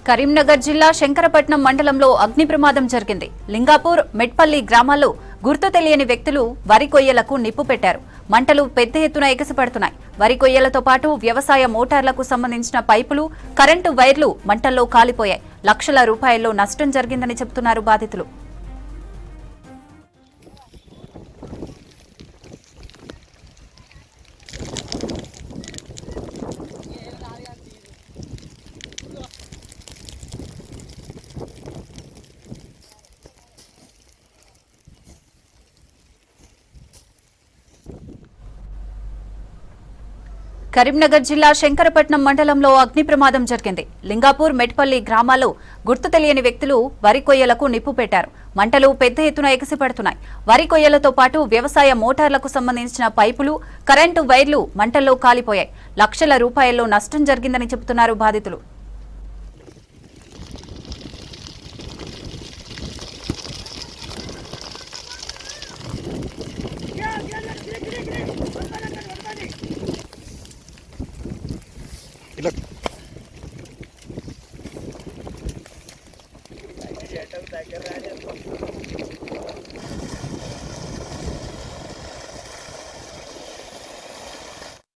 కరీంనగర్ జిల్లా శంకరపట్నం మండలంలో అగ్ని ప్రమాదం జరిగింది. లింగాపూర్, మెట్పల్లి గ్రామాల్లో గుర్తు తెలియని వ్యక్తులు వరి కొయ్యలకు నిప్పు పెట్టారు. మంటలు పెద్ద ఎత్తున ఎగసిపడుతున్నాయి. వరి కొయ్యలతో పాటు వ్యవసాయ మోటార్లకు సంబంధించిన పైపులు, కరెంటు వైర్లు మంటల్లో కాలిపోయాయి. లక్షల రూపాయల్లో నష్టం జరిగిందని చెబుతున్నారు బాధితులు. కరీంనగర్ జిల్లా శంకరపట్నం మండలంలో అగ్ని ప్రమాదం జరిగింది. లింగాపూర్, మెట్పల్లి గ్రామాల్లో గుర్తు తెలియని వ్యక్తులు వరి కొయ్యలకు నిప్పు పెట్టారు. మంటలు పెద్ద ఎత్తున ఎగసిపడుతున్నాయి. వరి కొయ్యలతో పాటు వ్యవసాయ మోటార్లకు సంబంధించిన పైపులు, కరెంటు వైర్లు మంటల్లో కాలిపోయాయి. లక్షల రూపాయల్లో నష్టం జరిగిందని చెబుతున్నారు బాధితులు. ఇలా